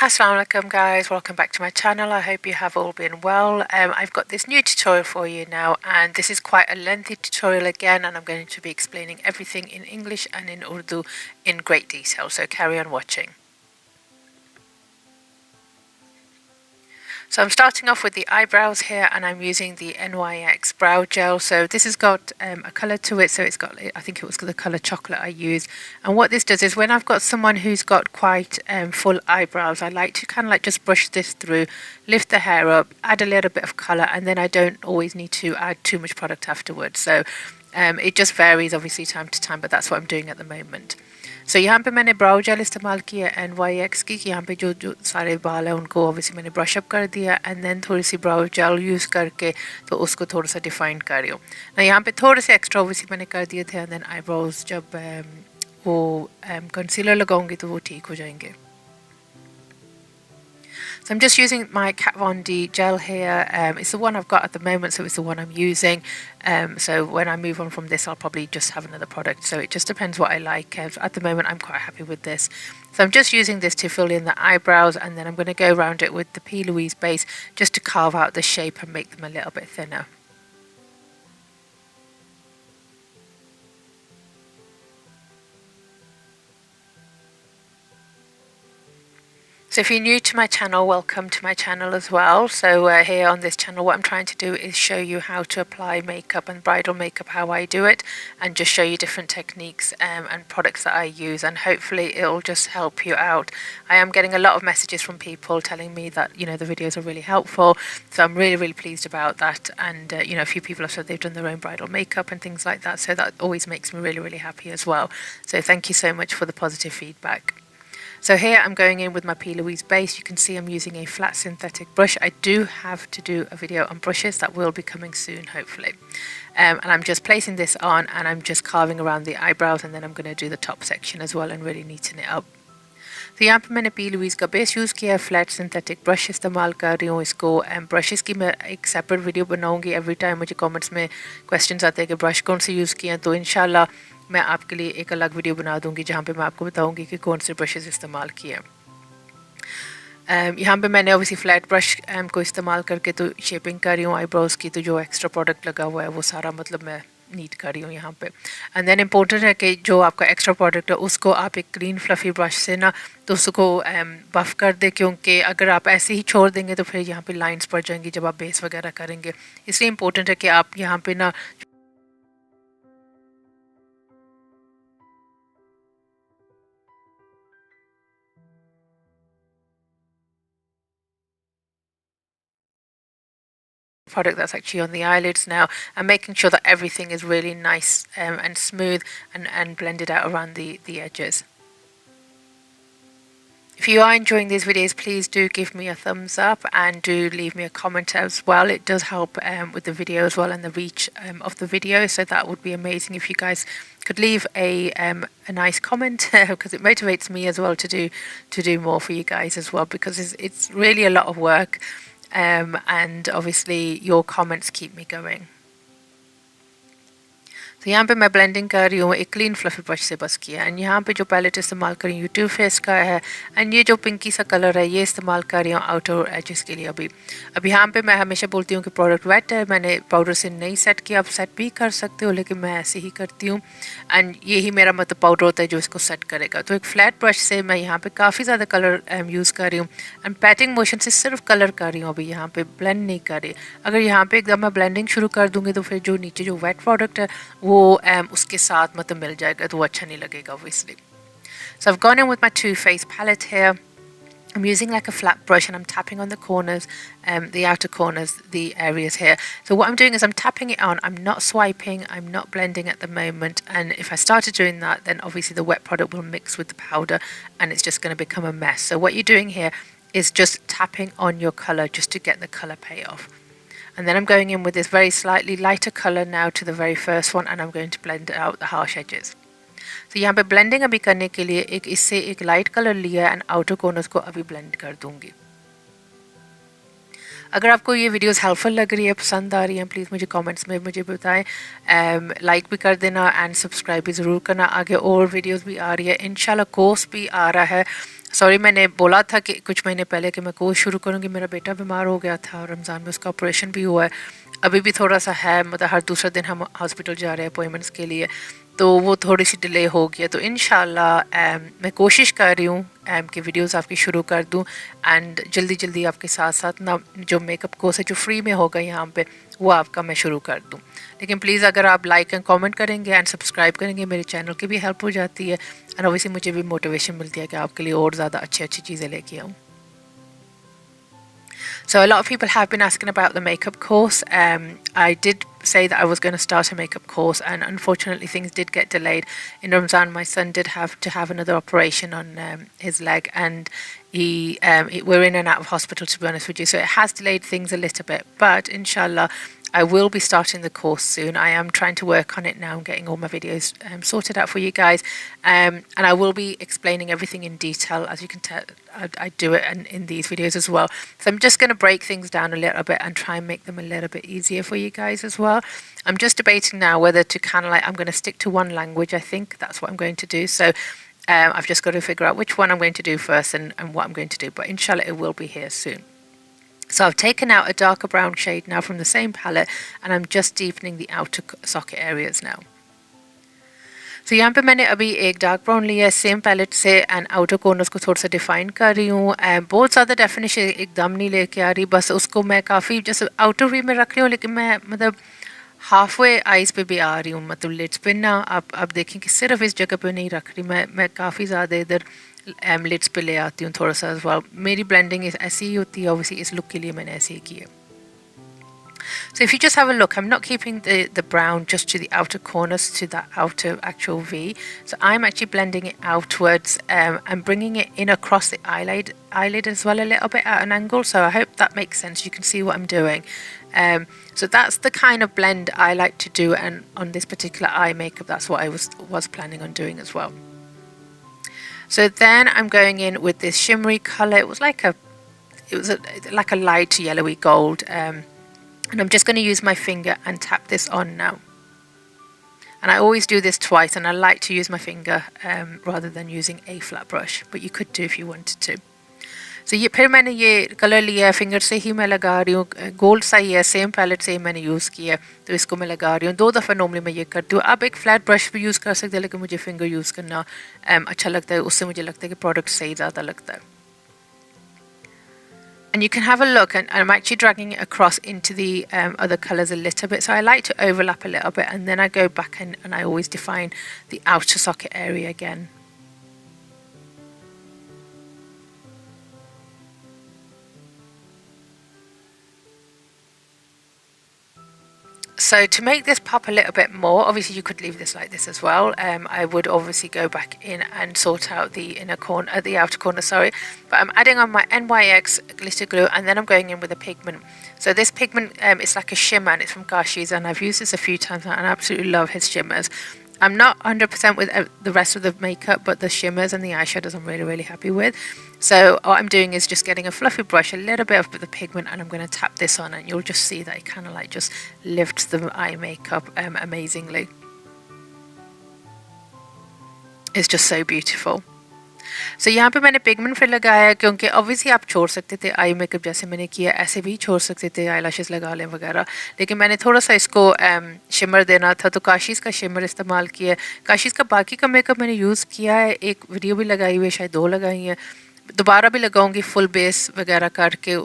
Assalamu alaikum guys, welcome back to my channel. I hope you have all been well. I've got this new tutorial for you now, and this is quite a lengthy tutorial again, and I'm going to be explaining everything in English and in Urdu in great detail, so carry on watching. So I'm starting off with the eyebrows here, and I'm using the NYX brow gel. So this has got a colour to it, so it's got, I think it was the colour chocolate I use. And what this does is when I've got someone who's got quite full eyebrows, I like to kind of like just brush this through, lift the hair up, add a little bit of colour, and then I don't always need to add too much product afterwards. So it just varies obviously time to time, but that's what I'm doing at the moment. सो यहाँ पे मैंने ब्राउ jail इस्तेमाल किया NYX की यहाँ पे जो सारे बाल हैं उनको ऑब्वियसली मैंने ब्रश अप कर दिया एंड देन थोड़ी सी ब्राउ जेल यूज़ करके तो उसको थोड़ा सा डिफाइन कर रही हूँ ना यहाँ पे थोड़े से एक्स्ट्रा ऑब्वियसली मैंने कर दिए थे एंड देन आईब्रोज जब वो कंसीलर लगाऊंगी तो वो ठीक हो जाएंगे. So I'm just using my Kat Von D gel here. It's the one I've got at the moment, so it's the one I'm using. So when I move on from this, I'll probably just have another product. So it just depends what I like. At the moment, I'm quite happy with this. So I'm just using this to fill in the eyebrows, and then I'm going to go around it with the P. Louise base just to carve out the shape and make them a little bit thinner. So if you're new to my channel, welcome to my channel as well. So here on this channel, what I'm trying to do is show you how to apply makeup and bridal makeup, how I do it, and just show you different techniques and products that I use, and hopefully it'll just help you out. I am getting a lot of messages from people telling me that, you know, the videos are really helpful. So I'm really, really pleased about that. And, you know, a few people have said they've done their own bridal makeup and things like that. So that always makes me really, really happy as well. So thank you so much for the positive feedback. So here I'm going in with my P. Louise base. You can see I'm using a flat synthetic brush. I do have to do a video on brushes that will be coming soon, hopefully. And I'm just placing this on and I'm just carving around the eyebrows, and then I'm going to do the top section as well and really neaten it up. तो यहाँ पे मैंने P. Louise का base use किया है, flat synthetic brush इस्तेमाल कर रही हूँ इसको. ब्रशेस की मैं एक सेपरेट वीडियो बनाऊँगी. एवरी टाइम मुझे कमेंट्स में क्वेश्चंस आते हैं कि ब्रश कौन से यूज़ किए हैं, तो इंशाल्लाह मैं आपके लिए एक अलग वीडियो बना दूँगी जहाँ पे मैं आपको बताऊँगी कि कौन से ब्रशेस इस्तेमाल किए हैं. यहाँ पे मैंने ऑब्वियसली फ्लैट ब्रश को इस्तेमाल करके तो शेपिंग कर रही हूँ आईब्रोज़ की, तो जो एक्स्ट्रा प्रोडक्ट लगा हुआ है वो सारा मतलब मैं नीट कर रही हूँ यहाँ पे. एंड देन इम्पोर्टेंट है कि जो आपका एक्स्ट्रा प्रोडक्ट है उसको आप एक क्लीन फ्लफ़ी ब्रश से ना तो उसको बफ़ कर दे, क्योंकि अगर आप ऐसे ही छोड़ देंगे तो फिर यहाँ पे लाइंस पड़ जाएंगी जब आप बेस वगैरह करेंगे. इसलिए इम्पोर्टेंट है कि आप यहाँ पे ना product that's actually on the eyelids now, and making sure that everything is really nice and smooth and blended out around the edges. If you are enjoying these videos, please do give me a thumbs up and do leave me a comment as well. It does help with the video as well and the reach of the video, so that would be amazing if you guys could leave a nice comment because it motivates me as well to do more for you guys as well, because it's really a lot of work. And obviously your comments keep me going. तो यहाँ पे मैं blending कर रही हूँ एक clean fluffy brush से बस किया. एंड यहाँ पे जो पैलेट इस्तेमाल कर रही हूँ यूट्यूब फेस का है, एंड ये जो पिंकी सा कलर है ये इस्तेमाल कर रही हूँ आउटर एजेस के लिए. अब यहाँ पे मैं हमेशा बोलती हूँ कि प्रोडक्ट वेट है, मैंने पाउडर से नहीं सेट किया. आप सेट भी कर सकते हो लेकिन मैं ऐसे ही करती हूँ, एंड यही मेरा मतलब पाउडर होता है जो इसको सेट करेगा. तो एक फ्लैट ब्रश से मैं यहाँ पे काफ़ी ज़्यादा कलर यूज़ कर रही हूँ एंड पैटिंग मोशन से सिर्फ कलर कर रही हूँ. अभी यहाँ पे ब्लेंड नहीं कर रही. अगर यहाँ पे एकदम मैं ब्लेंडिंग शुरू कर दूँगी तो फिर जो नीचे जो वेट प्रोडक्ट है वो उसके साथ मतलब मिल जाएगा, तो वो अच्छा नहीं लगेगा obviously. So I've gone in with my Too Faced palette here. I'm using like a flat brush and I'm tapping on the corners, the outer corners, the areas here. So what I'm doing is I'm tapping it on. I'm not swiping, I'm not blending at the moment. And if I started doing that, then obviously the wet product will mix with the powder and it's just going to become a mess. So what you're doing here is just tapping on your color just to get the color payoff. And then I'm going in with this very slightly lighter color now to the very first one, and I'm going to blend out the harsh edges. तो यहाँ पे blending अभी करने के लिए इससे एक light colour लिया एंड आउटर कॉर्नर्स को अभी ब्लेंड कर दूंगी. अगर आपको ये वीडियोस हेल्पफुल लग रही है, पसंद आ रही है, प्लीज़ मुझे कमेंट्स में मुझे बताएं. लाइक भी कर देना एंड सब्सक्राइब भी ज़रूर करना. आगे और वीडियोस भी आ रही है, इंशाल्लाह कोर्स भी आ रहा है. सॉरी मैंने बोला था कि कुछ महीने पहले कि मैं कोर्स शुरू करूँगी, मेरा बेटा बीमार हो गया था और रमज़ान में उसका ऑपरेशन भी हुआ है। अभी भी थोड़ा सा है, मतलब हर दूसरा दिन हम हॉस्पिटल जा रहे हैं अपॉइंटमेंट्स के लिए, तो वो थोड़ी सी डिले हो गई है। तो इंशाल्लाह मैं कोशिश कर रही हूँ कि वीडियोस आपकी शुरू कर दूँ एंड जल्दी जल्दी आपके साथ साथ ना जो मेकअप कोर्स है जो फ्री में होगा यहाँ पे वो आपका मैं शुरू कर दूँ। लेकिन प्लीज़ अगर आप लाइक एंड कमेंट करेंगे एंड सब्सक्राइब करेंगे, मेरे चैनल की भी हेल्प हो जाती है एंड ऑब्वियसली मुझे भी मोटिवेशन मिलती है कि आपके लिए और ज़्यादा अच्छी अच्छी चीज़ें लेके आऊँ। So a lot of people have been asking about the makeup course. I did say that I was going to start a makeup course, and unfortunately things did get delayed. In Ramzan, my son did have to have another operation on his leg, and we're in and out of hospital, to be honest with you. So it has delayed things a little bit, but inshallah, I will be starting the course soon. I am trying to work on it now and getting all my videos sorted out for you guys. And I will be explaining everything in detail. As you can tell, I do it in these videos as well. So I'm just going to break things down a little bit and try and make them a little bit easier for you guys as well. I'm just debating now whether to kind of I'm going to stick to one language. I think that's what I'm going to do. So I've just got to figure out which one I'm going to do first and what I'm going to do. But inshallah, it will be here soon. So I've taken out a darker brown shade now from the same palette and I'm just deepening the outer socket areas now. तो यहाँ पे मैंने अभी एक dark brown लिया है same palette से and outer corners को थोड़ा सा डिफाइन कर रही हूँ। बहुत ज़्यादा डेफिनेशन एकदम नहीं लेके आ रही, बस उसको मैं काफ़ी जैसे आउटर वी में रख रही हूँ, लेकिन मैं मतलब हाफ वे आइज़ पे भी आ रही हूँ, मतलब लिड्स पे ना आप देखें कि सिर्फ इस जगह पे नहीं रख रही, मैं काफ़ी ज़्यादा इधर लिड्स पे ले आती हूँ थोड़ा सा। मेरी ब्लेंडिंग ऐसी ही होती है, ऑब्वियसली इस लुक के लिए मैंने ऐसे ही की है। So if you just have a look, I'm not keeping the brown just to the outer corners, to that outer actual V. So I'm actually blending it outwards and bringing it in across the eyelid as well, a little bit at an angle. So I hope that makes sense. You can see what I'm doing. So that's the kind of blend I like to do, and on this particular eye makeup, that's what I was planning on doing as well. So then I'm going in with this shimmery color. It was like a light yellowy gold. And I'm just going to use my finger and tap this on now. And I always do this twice, and I like to use my finger rather than using a flat brush, but you could do if you wanted to. So फिर मैंने ये colour लिया है, finger से ही मैं लगा रही हूँ, गोल्ड सा ही है, सेम पैलेट से ही मैंने यूज़ किया है, तो इसको मैं लगा रही हूँ। 2 दफ़ा नॉर्मली मैं ये करती हूँ। आप एक फ्लैट ब्रश भी यूज़ कर सकते हैं, लेकिन मुझे फिंगर यूज़ करना अच्छा लगता है, उससे मुझे लगता है कि प्रोडक्ट सही ज़्यादा लगता है। And you can have a look, and I'm actually dragging it across into the other colours a little bit. So I like to overlap a little bit, and then I go back in and I always define the outer socket area again. So to make this pop a little bit more, obviously you could leave this like this as well. I would obviously go back in and sort out the inner corner, the outer corner, sorry. But I'm adding on my NYX glitter glue, and then I'm going in with a pigment. So this pigment, it's like a shimmer, and it's from Kashi's, and I've used this a few times, and I absolutely love his shimmers. I'm not 100% with the rest of the makeup, but the shimmers and the eyeshadows I'm really, really happy with. So what I'm doing is just getting a fluffy brush, a little bit of the pigment, and I'm going to tap this on, and you'll just see that it kind of like just lifts the eye makeup amazingly. It's just so beautiful. So यहाँ पे मैंने pigment फिर लगाया है, क्योंकि obviously आप छोड़ सकते थे आई मेकअप जैसे मैंने किया, ऐसे भी छोड़ सकते थे, आई लैशेस लगा लें वगैरह, लेकिन मैंने थोड़ा सा इसको शिमर देना था, तो काशीज़ का शिमर इस्तेमाल किया है। काशीज़ का बाकी का मेकअप मैंने यूज़ किया है, एक वीडियो भी लगाई हुई है, शायद 2 लगाई हैं, दोबारा भी लगाऊंगी फुल बेस वगैरह करके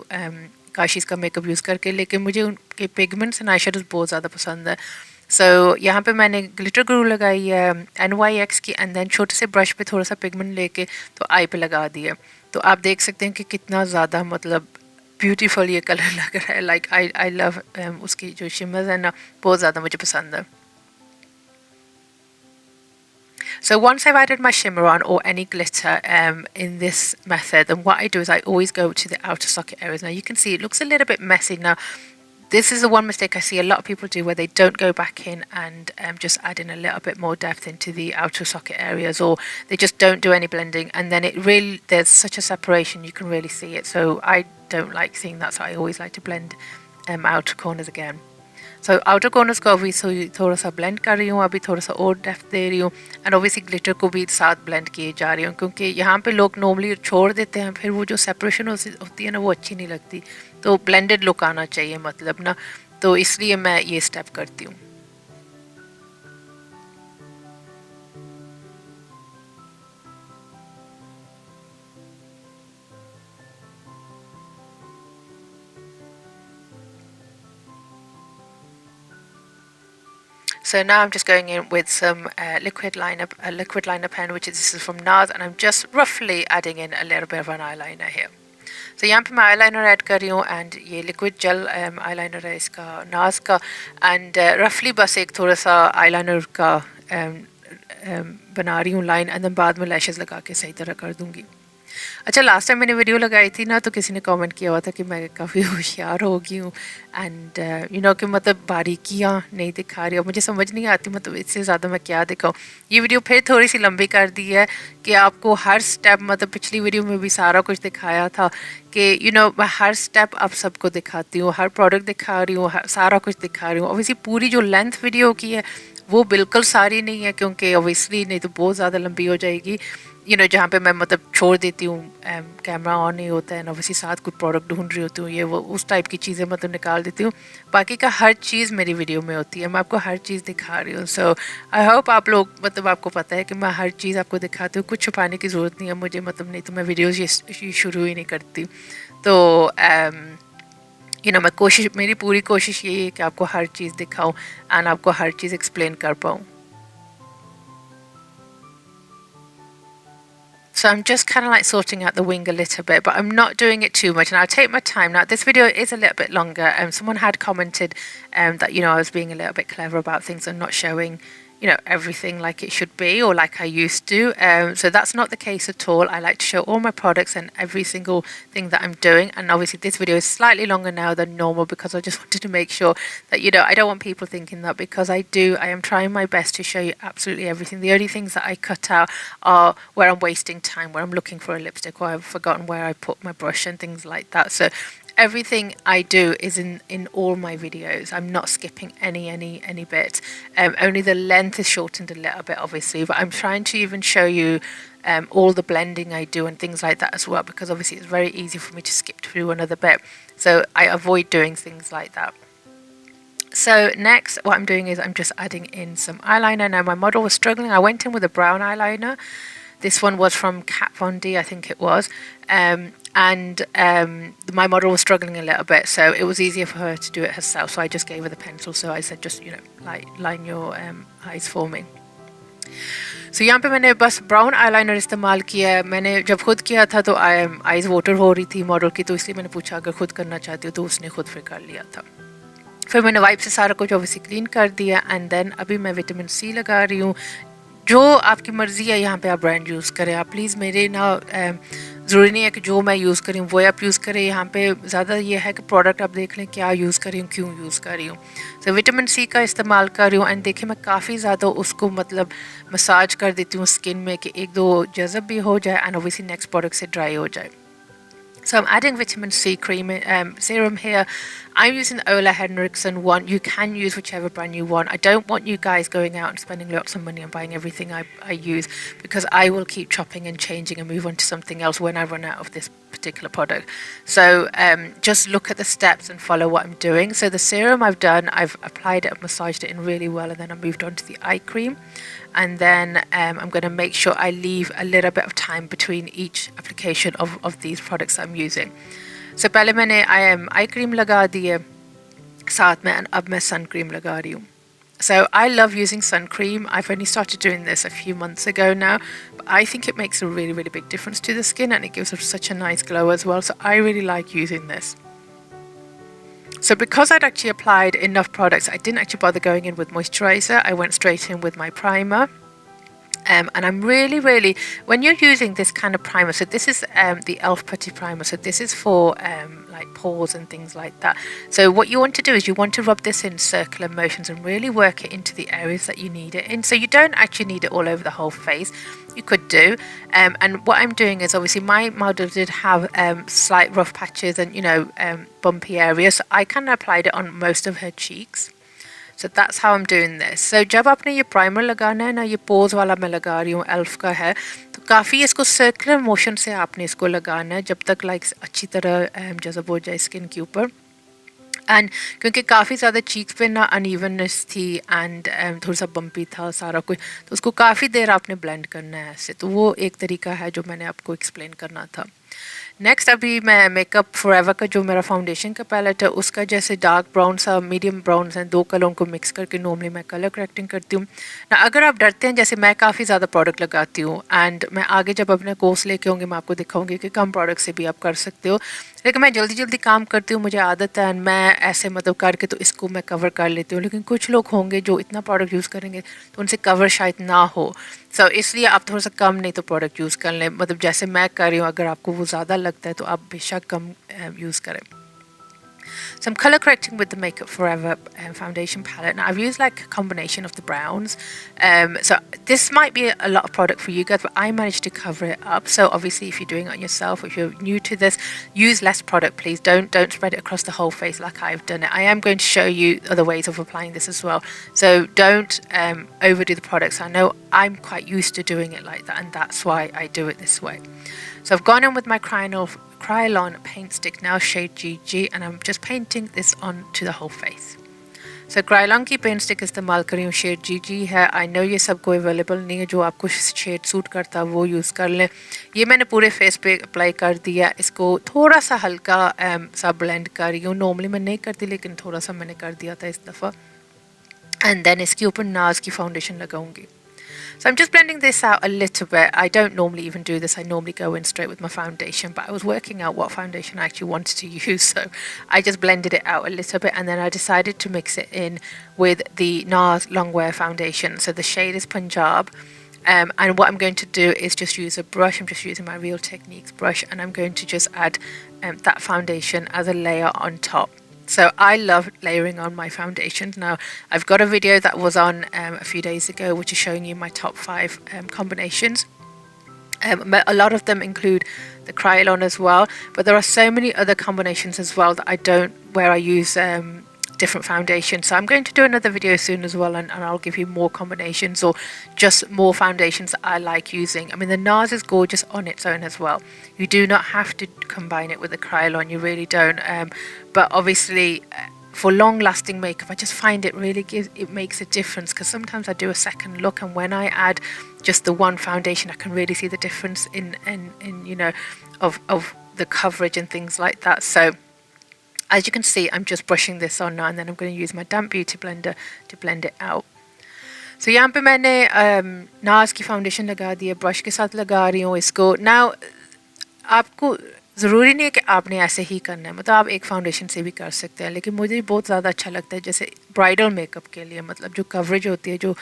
काशीज़ का मेकअप यूज़ करके, लेकिन मुझे उनके पिगमेंट्स एंड आई शेडोज़ बहुत ज़्यादा पसंद है। सो यहाँ पे मैंने ग्लिटर ग्लू लगाई है NYX की, एंड देन छोटे से ब्रश पे थोड़ा सा पिगमेंट लेके तो आई पे लगा दिया। तो आप देख सकते हैं कि कितना ज़्यादा मतलब ब्यूटीफुल ये कलर लग रहा है। लाइक आई लव उसकी जो शिमर्स है ना, बहुत ज़्यादा मुझे पसंद है। So once I've added my shimmer on or any glitter in this method, then what I do is I always go to the outer socket areas. Now you can see it looks a little bit messy. Now this is the one mistake I see a lot of people do, where they don't go back in and just add in a little bit more depth into the outer socket areas, or they just don't do any blending, and then it really, there's such a separation, you can really see it. So I don't like seeing that, so I always like to blend outer corners again. So outer corners को अभी थोड़ा सा blend कर रही हूँ, अभी थोड़ा सा और डेप्थ दे रही हूँ एंड ऑब्वियसली ग्लिटर को भी साथ ब्लेंड किए जा रही हूँ, क्योंकि यहाँ पे लोग नॉर्मली छोड़ देते हैं, फिर वो जो सेपरेशन होती है ना वो अच्छी नहीं लगती, तो ब्लेंडेड लुक आना चाहिए मतलब ना, तो इसलिए मैं ये स्टेप करती हूँ। So now I'm just going in with some liquid liner pen, which is, this is from NARS, and I'm just roughly adding in a little bit of an eyeliner here. So यहाँ पे मैं eyeliner add कर रही हूँ and ये liquid gel eyeliner है इसका NARS का, एंड रफली बस एक थोड़ा सा eyeliner का बना रही हूँ लाइन, एंड देन बाद में लैशेस लगा के सही तरह कर दूँगी। अच्छा, लास्ट टाइम मैंने वीडियो लगाई थी ना, तो किसी ने कमेंट किया हुआ था कि मैं काफ़ी होशियार हो गई हूँ एंड यू नो कि मतलब बारीकियाँ नहीं दिखा रही हूँ, मुझे समझ नहीं आती मतलब इससे ज़्यादा मैं क्या दिखाऊँ। ये वीडियो फिर थोड़ी सी लंबी कर दी है कि आपको हर स्टेप, मतलब पिछली वीडियो में भी सारा कुछ दिखाया था कि यू नो मैं हर स्टेप आप सबको दिखाती हूँ, हर प्रोडक्ट दिखा रही हूँ, सारा कुछ दिखा रही हूँ। ऑब्वियसली पूरी जो लेंथ वीडियो की है वो बिल्कुल सारी नहीं है, क्योंकि ऑब्वियसली नहीं तो बहुत ज़्यादा लंबी हो जाएगी, यू नो जहाँ पे मैं मतलब छोड़ देती हूँ कैमरा ऑन नहीं होता है ना, वैसे साथ कुछ प्रोडक्ट ढूंढ रही होती हूँ, ये वो उस टाइप की चीज़ें मतलब निकाल देती हूँ। बाकी का हर चीज़ मेरी वीडियो में होती है, मैं आपको हर चीज़ दिखा रही हूँ। सो आई होप आप लोग मतलब आपको पता है कि मैं हर चीज़ आपको दिखाती हूँ, कुछ छुपाने की ज़रूरत नहीं है मुझे, मतलब नहीं तो मैं वीडियोज़ ये शुरू ही नहीं करती। तो यू नो मेरी पूरी कोशिश यही है कि आपको हर चीज़ दिखाऊँ एंड आपको हर चीज़ एक्सप्लेन कर पाऊँ। So I'm just kind of like sorting out the wing a little bit, but I'm not doing it too much, and I'll take my time. Now this video is a little bit longer, and someone had commented that, you know, I was being a little bit clever about things and not showing, you know, everything like it should be or like I used to. So that's not the case at all. I like to show all my products and every single thing that I'm doing. And obviously this video is slightly longer now than normal because I just wanted to make sure that, you know, I don't want people thinking that, because I am trying my best to show you absolutely everything. The only things that I cut out are where I'm wasting time, where I'm looking for a lipstick, or I've forgotten where I put my brush and things like that. So everything I do is in all my videos. I'm not skipping any bit. Only the length is shortened a little bit, obviously, but I'm trying to even show you all the blending I do and things like that as well, because obviously it's very easy for me to skip through another bit. So I avoid doing things like that. So next, what I'm doing is I'm just adding in some eyeliner. Now my model was struggling. I went in with a brown eyeliner. This one was from Kat Von D, I think it was. My model was struggling a little bit, so it was easier for her to do it herself. So I just gave her the pencil. So I said, just, you know, like line your eyes for me. So यहाँ पे मैंने बस brown eyeliner इस्तेमाल किया है। मैंने जब खुद किया था तो आईज वाटर हो रही थी मॉडल की, तो इसलिए मैंने पूछा अगर खुद करना चाहती हो, तो उसने खुद फिर कर लिया था। फिर मैंने वाइप से सारा कुछ ऑब्वियसली क्लीन कर दिया एंड देन अभी मैं विटामिन सी लगा रही हूँ। जो आपकी मर्ज़ी है यहाँ पे आप ब्रांड यूज़ करें। आप प्लीज़ मेरे ना ज़रूरी नहीं है कि जो मैं यूज़ करी हूँ वो आप यूज़ करें। यहाँ पे ज़्यादा ये है कि प्रोडक्ट आप देख लें क्या यूज़ कर रही हूँ, क्यों यूज़ कर रही हूँ। तो विटामिन सी का इस्तेमाल कर रही हूँ एंड देखिए मैं काफ़ी ज़्यादा उसको मतलब मसाज कर देती हूँ स्किन में कि एक दो जज़ब भी हो जाए एंड ऑब्वियसली नेक्स्ट प्रोडक्ट से ड्राई हो जाए। So I'm adding vitamin C cream serum here. I'm using the Ola Henriksen one. You can use whichever brand you want. I don't want you guys going out and spending lots of money and buying everything I use, because I will keep chopping and changing and move on to something else when I run out of this particular product. So just look at the steps and follow what I'm doing. So the serum I've done, I've applied it, I've massaged it in really well, and then I moved on to the eye cream. And then I'm going to make sure I leave a little bit of time between each application of these products I'm using. So पहले मैंने eye cream लगा दी है साथ में, and अब मैं sun cream लगा रही हूँ. So I love using sun cream. I've only started doing this a few months ago now, but I think it makes a really, really big difference to the skin, and it gives us such a nice glow as well. So I really like using this. So because I'd actually applied enough products, I didn't actually bother going in with moisturizer. I went straight in with my primer. And I'm really, when you're using this kind of primer, so this is the e.l.f. Putty Primer, so this is for like pores and things like that. So what you want to do is you want to rub this in circular motions and really work it into the areas that you need it in. So you don't actually need it all over the whole face. You could do. And what I'm doing is, obviously my model did have slight rough patches and, you know, bumpy areas. So I kind of applied it on most of her cheeks. So that's how I'm doing this. So जब आपने ये primer लगाना है ना, ये pose वाला मैं लगा रही हूँ, एल्फ का है, तो काफ़ी इसको सर्कुलर मोशन से आपने इसको लगाना है जब तक लाइक अच्छी तरह जज़ब हो जाए स्किन के ऊपर। एंड क्योंकि काफ़ी ज़्यादा चीक्स पे ना अनइवननेस थी एंड थोड़ा सा बम्पी था सारा कुछ, तो उसको काफ़ी देर आपने ब्लेंड करना है ऐसे। तो वो एक तरीका है जो मैंने आपको एक्सप्लेन करना था। नेक्स्ट अभी मैं मेकअप फॉरएवर का जो मेरा फाउंडेशन का पैलेट है उसका जैसे डार्क ब्राउन सा मीडियम ब्राउन हैं, दो कलरों को मिक्स करके नॉर्मली मैं कलर करेक्टिंग करती हूँ ना। अगर आप डरते हैं, जैसे मैं काफ़ी ज़्यादा प्रोडक्ट लगाती हूँ एंड मैं आगे जब अपने कोर्स लेके होंगे मैं आपको दिखाऊंगी कि कम प्रोडक्ट से भी आप कर सकते हो, लेकिन मैं जल्दी जल्दी काम करती हूँ, मुझे आदत है एंड मैं ऐसे मतलब करके तो इसको मैं कवर कर लेती हूँ। लेकिन कुछ लोग होंगे जो इतना प्रोडक्ट यूज़ करेंगे तो उनसे कवर शायद ना हो, सो इसलिए आप थोड़ा सा कम नहीं तो प्रोडक्ट यूज़ कर लें, मतलब जैसे मैं कर रही हूँ। अगर आपको वो ज़्यादा लगता है तो आप बेशक कम यूज़ करें। So I'm color correcting with the MakeUp Forever foundation palette. Now I've used like a combination of the browns. So this might be a lot of product for you guys, but I managed to cover it up. So obviously if you're doing it on yourself, if you're new to this, use less product please. Don't spread it across the whole face like I've done it. I am going to show you other ways of applying this as well. So don't overdo the products. I know I'm quite used to doing it like that, and that's why I do it this way. So I've gone in with my Krylon paint stick now, shade GG, and I'm just painting this onto the whole face. So Krylon की paint stick इस्तेमाल कर रही हूँ, shade GG है। I know ये सबको available नहीं है, जो आपको शेड सूट करता है वो यूज़ कर लें। ये मैंने पूरे फेस पे अप्लाई कर दिया, इसको थोड़ा सा हल्का सा ब्लेंड कर रही हूँ। नॉर्मली मैं नहीं करती लेकिन थोड़ा सा मैंने कर दिया था इस दफ़ा। एंड देन इसके ऊपर नाज की फाउंडेशन लगाऊंगी। So I'm just blending this out a little bit. I don't normally even do this. I normally go in straight with my foundation, but I was working out what foundation I actually wanted to use, so I just blended it out a little bit, and then I decided to mix it in with the NARS Longwear foundation. So the shade is Punjab, and what I'm going to do is just use a brush. I'm just using my Real Techniques brush, and I'm going to just add that foundation as a layer on top. So I love layering on my foundations. Now I've got a video that was on a few days ago which is showing you my top 5 combinations. A lot of them include the Krylon as well, but there are so many other combinations as well that where I use different foundations. So I'm going to do another video soon as well, and I'll give you more combinations or just more foundations that I like using. I mean, the NARS is gorgeous on its own as well. You do not have to combine it with the Krylon, you really don't. But obviously for long lasting makeup I just find it really makes a difference, because sometimes I do a second look, and when I add just the one foundation I can really see the difference in you know of the coverage and things like that. So as you can see, I'm just brushing this on now, and then I'm going to use my damp beauty blender to blend it out. So यहाँ पे मैंने नाज की foundation लगा दी है, brush के साथ लगा रही हूँ इसको। नाउ आपको ज़रूरी नहीं है कि आपने ऐसे ही करना है, मतलब आप एक फाउंडेशन से भी कर सकते हैं, लेकिन मुझे बहुत ज़्यादा अच्छा लगता है जैसे ब्राइडल मेकअप के लिए, मतलब जो कवरेज होती है, जो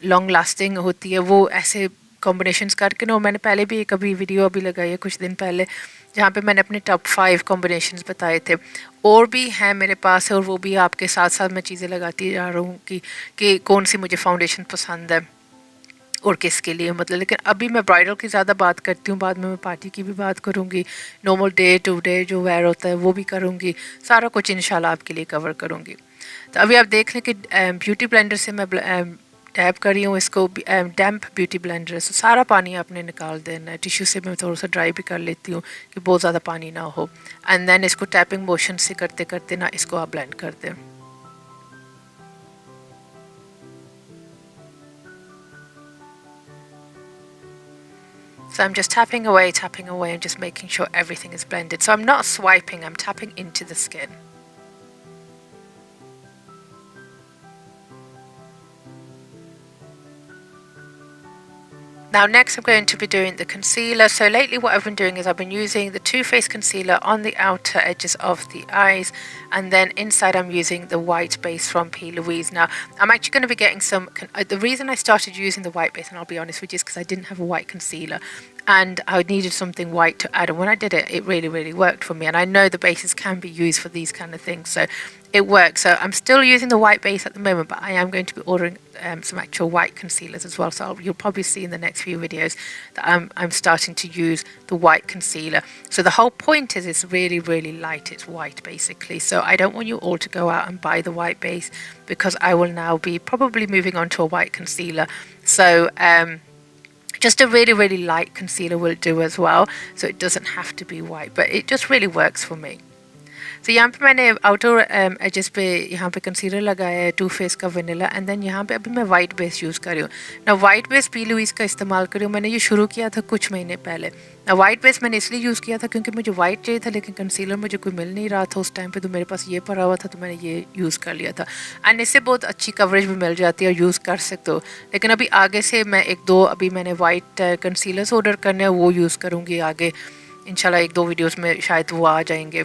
लॉन्ग लास्टिंग होती है, वो ऐसे कॉम्बिनेशंस करके ना। मैंने पहले भी एक अभी वीडियो अभी लगाई है कुछ दिन पहले जहाँ पे मैंने अपने टॉप 5 कॉम्बिनेशंस बताए थे, और भी हैं मेरे पास है, और वो भी आपके साथ साथ मैं चीज़ें लगाती जा रहा हूँ कि कौन सी मुझे फाउंडेशन पसंद है और किसके लिए, मतलब। लेकिन अभी मैं ब्राइडल की ज़्यादा बात करती हूँ, बाद में मैं पार्टी की भी बात करूँगी, नॉर्मल डे टू डे जो वेयर होता है वो भी करूँगी, सारा कुछ इंशाल्लाह आपके लिए कवर करूँगी। तो अभी आप देख लें कि ब्यूटी ब्लेंडर से मैं टैप कर रही हूँ इसको, डैम्प ब्यूटी ब्लेंडर से सारा पानी आपने निकाल देना है। टिश्यू से मैं थोड़ा सा ड्राई भी कर लेती हूँ कि बहुत ज़्यादा पानी ना हो, एंड देन इसको टैपिंग मोशन से करते करते ना इसको आप ब्लेंड कर दें। So I'm just tapping away and just making sure everything is blended. So I'm not swiping, I'm tapping into the skin. Now next I'm going to be doing the concealer. So lately what I've been doing is I've been using the Too Faced concealer on the outer edges of the eyes, and then inside I'm using the white base from P. Louise. Now I'm actually going to be getting some, the reason I started using the white base, and I'll be honest with you, is because I didn't have a white concealer. and I needed something white to add, and when I did it, it really worked for me. And I know the bases can be used for these kind of things, so it works. So I'm still using the white base at the moment, but I am going to be ordering some actual white concealers as well. So you'll probably see in the next few videos that I'm starting to use the white concealer. So the whole point is it's really light, it's white basically. So I don't want you all to go out and buy the white base, because I will now be probably moving on to a white concealer. So just a really light concealer will do as well, so it doesn't have to be white, but it just really works for me. तो यहाँ पे मैंने outer edges पे यहाँ पे concealer लगाया है to face का वनीला, एंड देन यहाँ पे अभी मैं वाइट बेस यूज़ कर रही हूँ ना। वाइट बेस पी लुइस का इस्तेमाल कर रही हूँ। मैंने ये शुरू किया था कुछ महीने पहले ना। वाइट बेस मैंने इसलिए यूज़ किया था क्योंकि मुझे वाइट चाहिए था, लेकिन कंसीलर मुझे कोई मिल नहीं रहा था उस टाइम पे, तो मेरे पास ये पड़ा हुआ था, तो मैंने ये यूज़ कर लिया था। एंड इससे बहुत अच्छी कवरेज भी मिल जाती है और यूज़ कर सकते हो। लेकिन अभी आगे से मैं एक दो अभी मैंने वाइट कंसीलर्स ऑर्डर करने हैं, वो यूज़ करूँगी आगे इंशाल्लाह। एक दो वीडियोज़ में शायद वो आ जाएंगे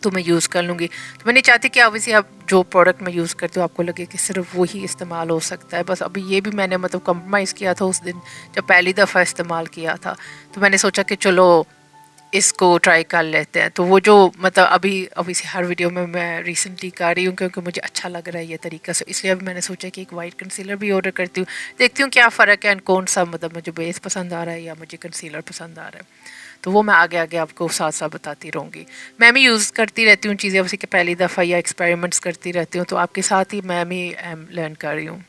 तो मैं यूज़ कर लूँगी। तो मैं नहीं चाहती कि ऑब्वियसली आप जो प्रोडक्ट मैं यूज़ करती हूँ आपको लगे कि सिर्फ वही इस्तेमाल हो सकता है। बस अभी ये भी मैंने मतलब कंप्रोमाइज़ किया था उस दिन जब पहली दफ़ा इस्तेमाल किया था, तो मैंने सोचा कि चलो इसको ट्राई कर लेते हैं। तो वो जो मतलब अभी से हर वीडियो में मैं रिसेंटली कर रही हूँ क्योंकि मुझे अच्छा लग रहा है ये तरीका से, इसलिए अभी मैंने सोचा कि एक वाइट कंसीलर भी ऑर्डर करती हूँ, देखती हूँ क्या फ़र्क है, कौन सा मतलब मुझे बेस पसंद आ रहा है या मुझे कंसीलर पसंद आ रहा है। तो वो मैं आगे आपको साथ साथ बताती रहूँगी। मैं भी यूज़ करती रहती हूँ चीज़ें उसी के पहली दफ़ा या एक्सपेरिमेंट्स करती रहती हूँ, तो आपके साथ ही मैं भी लर्न कर रही हूँ।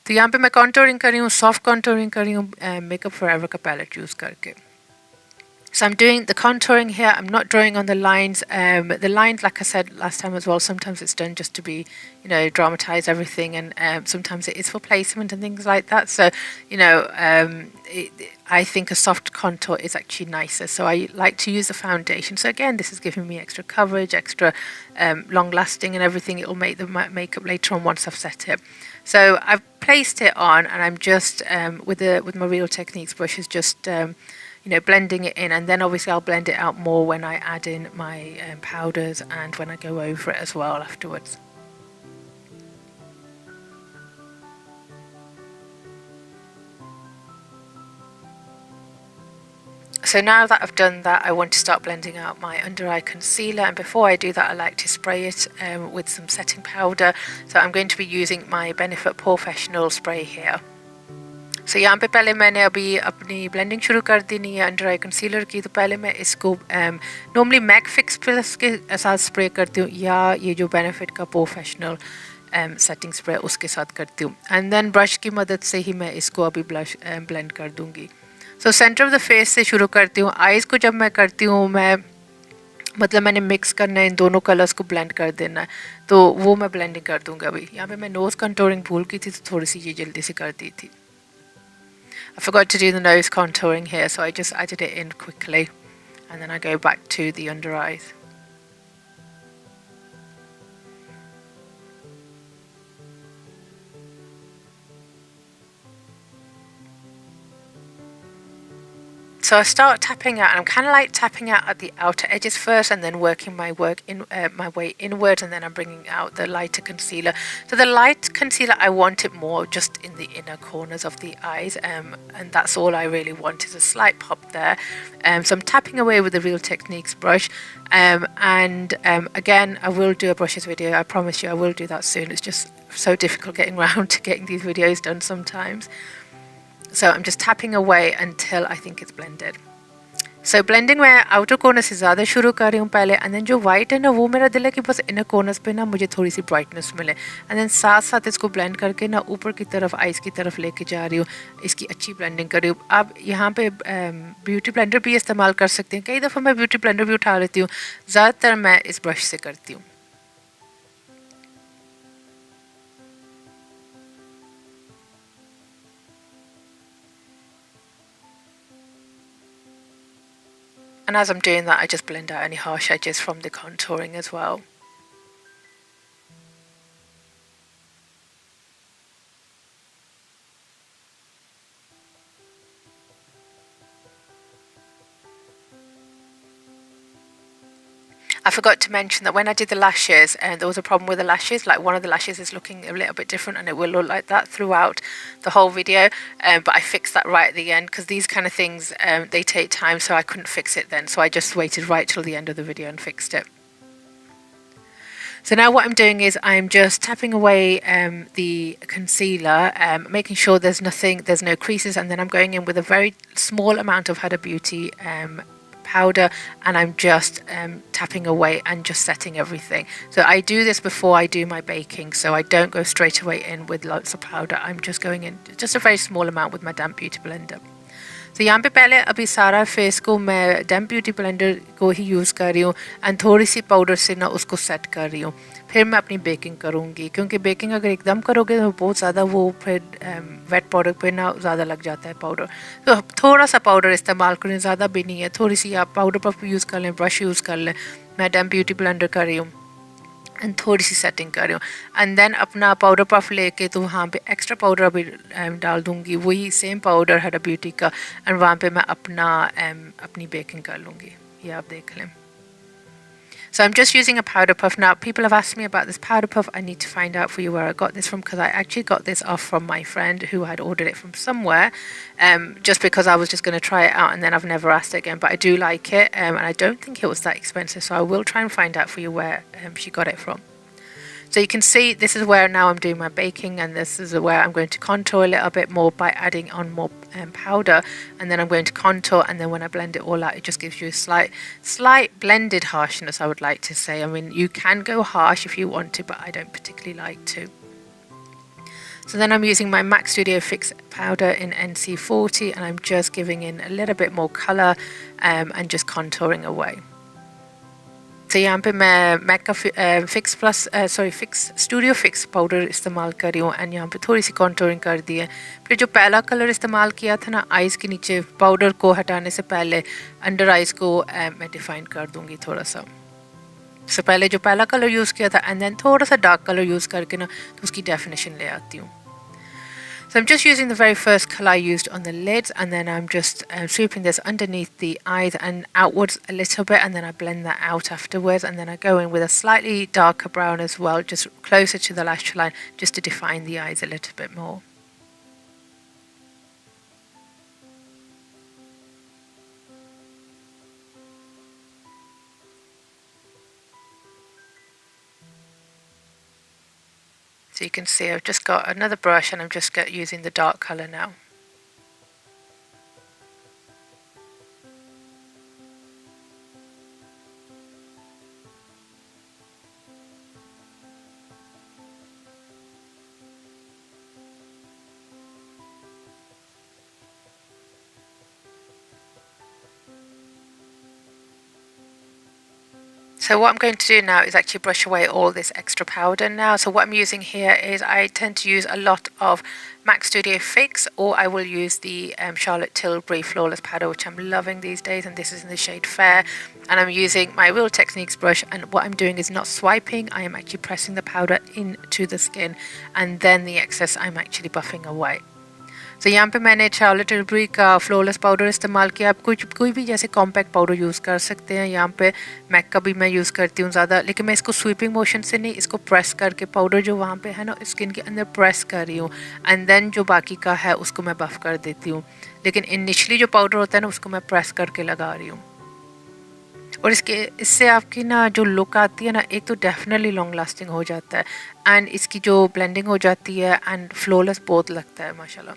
तो यहाँ पे मैं कॉन्टोरिंग कर रही हूँ, सॉफ्ट कॉन्टोरिंग कर रही हूँ मेकअप फॉरएवर का पैलेट यूज़ करके। So I'm doing the contouring here. I'm not drawing on the lines. The lines, like I said last time as well, sometimes it's done just to be, dramatize everything, and sometimes it is for placement and things like that. So, I think a soft contour is actually nicer. So I like to use the foundation. So again, this is giving me extra coverage, extra long lasting and everything. It will make the makeup later on once I've set it. So I've placed it on, and I'm just with my Real Techniques brushes just blending it in, and then obviously I'll blend it out more when I add in my powders and when I go over it as well afterwards. So now that I've done that, I want to start blending out my under eye concealer, and before I do that I like to spray it with some setting powder. So I'm going to be using my Benefit Professional spray here. So यहाँ पे पहले मैंने अभी अपनी blending शुरू कर दी नहीं है अंडर आई कंसीलर की, तो पहले मैं इसको नॉर्मली मैक फिक्स प्लस के साथ स्प्रे करती हूँ, या ये जो बेनिफिट का प्रोफेशनल सेटिंग स्प्रे उसके साथ करती हूँ, एंड देन ब्रश की मदद से ही मैं इसको अभी ब्लश ब्लेंड कर दूँगी। So centre of the face से शुरू करती हूँ। आइज़ को जब मैं करती हूँ मैं मतलब मैंने मिक्स करना है, इन दोनों कलर्स को ब्लेंड कर देना है, तो वो मैं ब्लेंडिंग कर दूँगी। अभी यहाँ पे मैं नोज़ कंटूरिंग भूल की थी, तो थोड़ी सी ये जल्दी से कर दी थी। I forgot to do the nose contouring here, so I just added it in quickly, and then I go back to the under eyes. So I start tapping out, and I'm kind of like tapping out at the outer edges first, and then working my way inwards, and then I'm bringing out the lighter concealer. So the light concealer, I want it more just in the inner corners of the eyes, and that's all I really want is a slight pop there. So I'm tapping away with the Real Techniques brush, and again, I will do a brushes video. I promise you, I will do that soon. It's just so difficult getting around to getting these videos done sometimes. So I'm just tapping away until I think it's blended. So blending मैं outer corner से ज़्यादा शुरू कर रही हूँ पहले, and then जो white है ना वो मेरा दिल है कि बस inner corners पे ना मुझे थोड़ी सी brightness मिले, and then साथ साथ इसको blend करके ना ऊपर की तरफ eyes की तरफ लेके जा रही हूँ, इसकी अच्छी blending कर रही हूँ। आप यहाँ पे beauty blender भी इस्तेमाल कर सकते हैं, कई दफ़ा मैं beauty blender भी उठा लेती हूँ, ज़्यादातर मैं इस brush से करती हूँ। And as I'm doing that, I just blend out any harsh edges from the contouring as well. I forgot to mention that when I did the lashes, there was a problem with the lashes. Like one of the lashes is looking a little bit different, and it will look like that throughout the whole video. But I fixed that right at the end because these kind of things, they take time, so I couldn't fix it then. So I just waited right till the end of the video and fixed it. So now what I'm doing is I'm just tapping away the concealer, making sure there's no creases, and then I'm going in with a very small amount of Huda Beauty powder, and I'm just tapping away and just setting everything. So I do this before I do my baking, so I don't go straight away in with lots of powder. I'm just going in just a very small amount with my damp beauty blender. तो यहाँ पे पहले अभी सारा face को मैं डैम्प beauty blender को ही use कर रही हूँ एंड थोड़ी सी पाउडर से ना उसको सेट कर रही हूँ. फिर मैं अपनी बेकिंग करूँगी, क्योंकि बेकिंग अगर एकदम करोगे तो बहुत ज़्यादा वो फिर वेट पाउडर पे ना ज़्यादा लग जाता है पाउडर. तो थोड़ा सा पाउडर इस्तेमाल करें, ज़्यादा भी नहीं है. थोड़ी सी आप पाउडर पफ यूज़ कर लें, ब्रश यूज़ कर लें. मैं डैम्प ब्यूटी ब्लेंडर कर रही हूँ एंड थोड़ी सी सेटिंग कर रही हूँ. एंड देन अपना पाउडर पफ लेके तो वहाँ पे एक्स्ट्रा पाउडर अभी डाल दूँगी, वही सेम पाउडर है ब्यूटी का, एंड वहाँ पे मैं अपनी बेकिंग कर लूँगी. ये आप देख लें. So I'm just using a powder puff. Now, people have asked me about this powder puff. I need to find out for you where I got this from, because I actually got this off from my friend who had ordered it from somewhere, just because I was just going to try it out, and then I've never asked it again. But I do like it, and I don't think it was that expensive, so I will try and find out for you where she got it from. So you can see this is where now I'm doing my baking, and this is where I'm going to contour a little bit more by adding on more powder, and then I'm going to contour, and then when I blend it all out, it just gives you a slight blended harshness, I would like to say. I mean, you can go harsh if you want to, but I don't particularly like to. So then I'm using my MAC Studio Fix powder in NC40, and I'm just giving in a little bit more colour and just contouring away. तो यहाँ पे मैं MakeUp fix studio fix powder इस्तेमाल कर रही हूँ, and यहाँ पे थोड़ी सी कॉन्टोरिंग कर दी है. फिर जो पहला कलर इस्तेमाल किया था ना आइज़ के नीचे, पाउडर को हटाने से पहले अंडर आइज़ को मैं डिफ़ाइन कर दूँगी थोड़ा सा. तो पहले जो पहला कलर यूज़ किया था, एंड देन थोड़ा सा डार्क कलर यूज़ करके ना तो उसकी डेफिनेशन ले आती हूँ. So I'm just using the very first colour I used on the lids, and then I'm just sweeping this underneath the eyes and outwards a little bit, and then I blend that out afterwards, and then I go in with a slightly darker brown as well, just closer to the lash line, just to define the eyes a little bit more. So you can see I've just got another brush, and I'm just using the dark colour now. So what I'm going to do now is actually brush away all this extra powder now. So what I'm using here is I tend to use a lot of MAC Studio Fix, or I will use the Charlotte Tilbury Flawless Powder, which I'm loving these days, and this is in the shade Fair. And I'm using my Real Techniques brush, and what I'm doing is not swiping, I am actually pressing the powder into the skin, and then the excess I'm actually buffing away. तो यहाँ पे मैंने Charlotte टिल्बरी का flawless powder इस्तेमाल किया. आप कोई भी जैसे कॉम्पैक्ट पाउडर यूज़ कर सकते हैं. यहाँ पे मैक का भी मैं यूज़ करती हूँ ज़्यादा, लेकिन मैं इसको स्वीपिंग मोशन से नहीं, इसको प्रेस करके पाउडर जो वहाँ पे है ना स्किन के अंदर प्रेस कर रही हूँ, एंड देन जो बाकी का है उसको मैं बफ़ कर देती हूँ. लेकिन इनिशली जो पाउडर होता है ना उसको मैं प्रेस करके लगा रही हूँ. और इससे आपकी ना जो लुक आती है ना, एक तो डेफिनेटली लॉन्ग लास्टिंग हो जाता है, एंड इसकी जो ब्लेंडिंग हो जाती है, एंड फ्लॉलेस बहुत लगता है माशाल्लाह.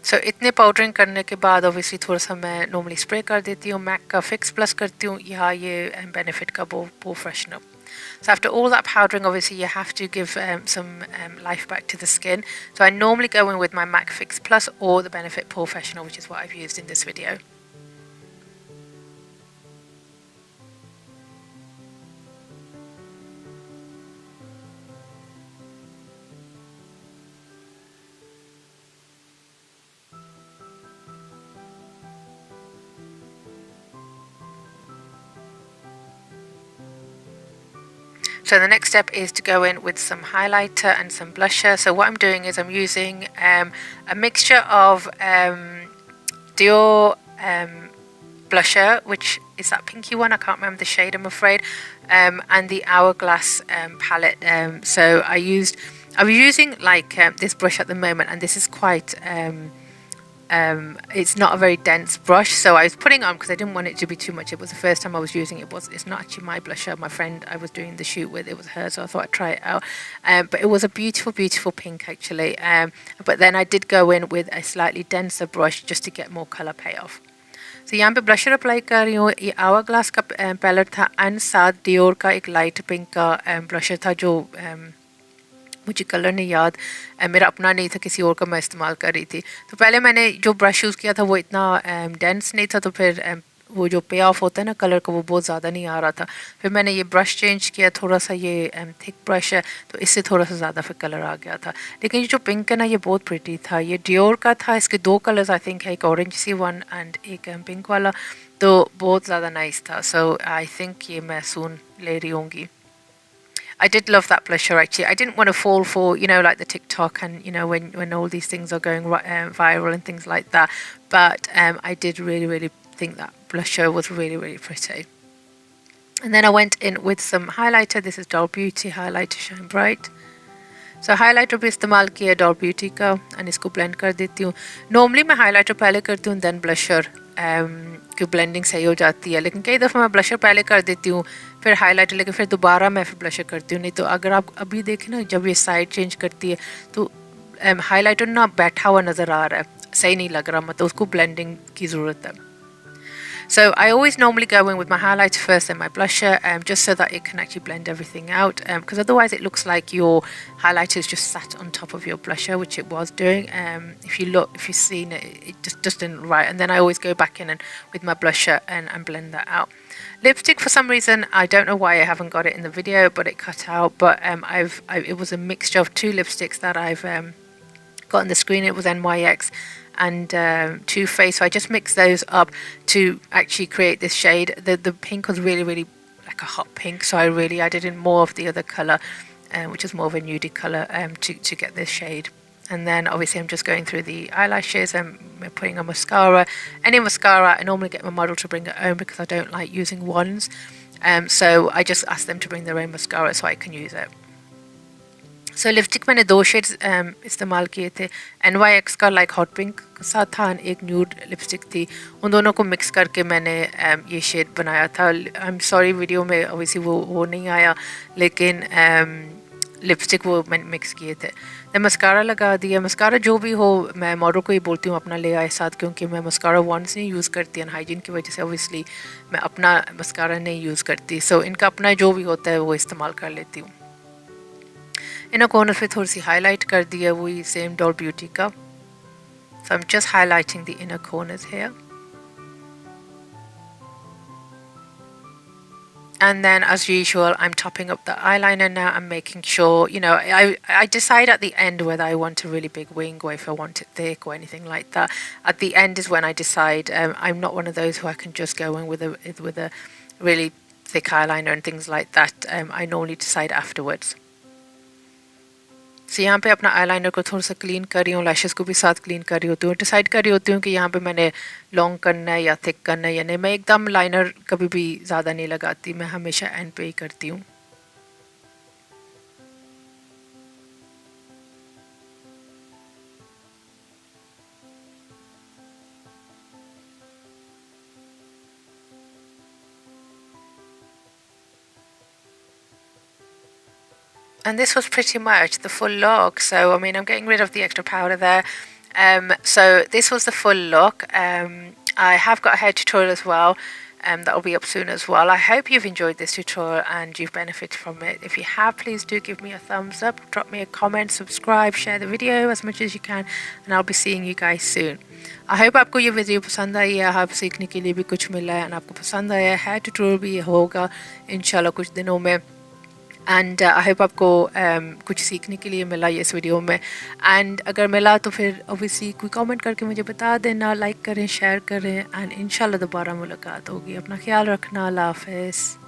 सो इतने पाउडरिंग करने के बाद ऑब्वियसली थोड़ा सा मैं नॉर्मली स्प्रे कर देती हूँ. मैक का फिक्स प्लस करती हूँ, या ये बेनिफिट का वो freshener. So after all that powdering, obviously you have to give some life back to the skin. So I normally go in with my MAC Fix Plus or the Benefit Pore Freshener, which is what I've used in this video. So the next step is to go in with some highlighter and some blusher. So what I'm doing is I'm using a mixture of Dior blusher, which is that pinky one, I can't remember the shade I'm afraid, and the Hourglass palette. So I was using like this brush at the moment, and this is quite it's not a very dense brush, so I was putting on because I didn't want it to be too much. It was the first time I was using it. It's not actually my blusher. My friend I was doing the shoot with, it was hers, so I thought I'd try it out. But it was a beautiful pink actually. But then I did go in with a slightly denser brush just to get more color payoff. So यहाँ पे blusher apply कर रही हूँ. ये our glass का palette था and साथ Dior का एक लाइट पिंक का ब्लशर था जो मुझे कलर नहीं याद, मेरा अपना नहीं था, किसी और का मैं इस्तेमाल कर रही थी. तो पहले मैंने जो ब्रश यूज़ किया था वो इतना डेंस नहीं था, तो फिर वो जो पे ऑफ होता है ना कलर का वो बहुत ज़्यादा नहीं आ रहा था. फिर मैंने ये ब्रश चेंज किया, थोड़ा सा ये थिक ब्रश है तो इससे थोड़ा सा ज़्यादा फिर कलर आ गया था. लेकिन ये जो पिंक है ना ये बहुत प्रिटी था. ये डियोर का था, इसके दो कलर्स आई थिंक है, एक ऑरेंज सी वन एंड एक पिंक वाला, तो बहुत ज़्यादा नाइस था. सो आई थिंक ये मैं सून ले रही होंगी. I did love that blusher actually. I didn't want to fall for, you know, like the TikTok and, you know, when all these things are going viral and things like that. But I did really think that blusher was really pretty. And then I went in with some highlighter. This is Doll Beauty Highlighter Shine Bright. So highlighter भी इस्तेमाल किया doll beauty का and इसको blend कर देती हूँ. Normally मैं highlighter पहले करती हूँ देन ब्लशर की ब्लेंडिंग सही हो जाती है, लेकिन कई दफ़ा मैं ब्लशर पहले कर देती हूँ फिर हाइलाइटर, लेकिन फिर दोबारा मैं फिर ब्लशर करती हूँ. नहीं तो अगर आप अभी देखें ना जब ये साइड चेंज करती है तो हाइलाइटर ना बैठा हुआ नज़र आ रहा है, सही नहीं लग रहा, मतलब उसको ब्लेंडिंग की ज़रूरत है. So I always normally go in with my highlighter first and my blusher, just so that it can actually blend everything out, because otherwise it looks like your highlighter is just sat on top of your blusher, which it was doing. If you've seen it, it just didn't right. And then I always go back in and with my blusher and blend that out. Lipstick, for some reason, I don't know why I haven't got it in the video, but it cut out. But it was a mixture of two lipsticks that I've got on the screen. It was NYX and Too Faced, so I just mixed those up to actually create this shade. The pink was really like a hot pink, so I really added in more of the other colour, which is more of a nudie colour, to get this shade. And then obviously I'm just going through the eyelashes and putting on mascara. Any mascara, I normally get my model to bring her own because I don't like using wands, so I just ask them to bring their own mascara so I can use it. So lipstick मैंने दो shades इस्तेमाल किए थे. NYX का like hot pink के साथ था, एक न्यूड लिपस्टिक थी. उन दोनों को मिक्स करके मैंने ये शेड बनाया था. आई एम सॉरी वीडियो में ऑब्वियसली वो नहीं आया, लेकिन लिपस्टिक वो मैंने मिक्स किए थे. मैं मस्कारा लगा दिया. मस्कारा जो भी हो मैं मॉडल को ही बोलती हूँ अपना ले आए साथ, क्योंकि मैं मस्कारा वंस नहीं यूज़ करती एंड हाइजीन की वजह से ऑब्वियसली मैं अपना मस्कारा नहीं यूज़ करती. सो इनका अपना जो भी होता है वो इस्तेमाल कर लेती हूँ. इनर कॉर्नर पे थोड़ी सी हाईलाइट कर दिया वही सेम डॉल ब्यूटी का. So I'm just highlighting the inner corners here. And then as usual I'm topping up the eyeliner now and making sure, you know, I decide at the end whether I want a really big wing or if I want it thick or anything like that. At the end is when I decide. I'm not one of those who I can just go in with a really thick eyeliner and things like that. I normally decide afterwards. So यहाँ पे अपना eyeliner को थोड़ा सा clean कर रही हूँ, lashes को भी साथ क्लीन कर रही होती हूँ, डिसाइड कर रही होती हूँ कि यहाँ पे मैंने लॉन्ग करना है या थिक करना है या नहीं. मैं एकदम लाइनर कभी भी ज़्यादा नहीं लगाती, मैं हमेशा एंड पे ही करती हूँ. And this was pretty much the full look. So I mean I'm getting rid of the extra powder there. So this was the full look. I have got a hair tutorial as well, that will be up soon as well. I hope you've enjoyed this tutorial and you've benefited from it. If you have, please do give me a thumbs up, drop me a comment, subscribe, share the video as much as you can, and I'll be seeing you guys soon. I hope आपको ये video पसंद आई है, आप सीखने के लिए भी कुछ मिला है, और आपको पसंद आया है. हेयर ट्यूटोरियल भी होगा इंशाल्लाह कुछ दिनों में. एंड आई होप आपको कुछ सीखने के लिए मिला ये इस वीडियो में. एंड अगर मिला तो फिर ऑब्वियसली कोई कमेंट करके मुझे बता देना, लाइक करें, शेयर करें, एंड इंशाल्लाह दोबारा मुलाकात होगी. अपना ख्याल रखना. अल्लाह हाफ़िज़.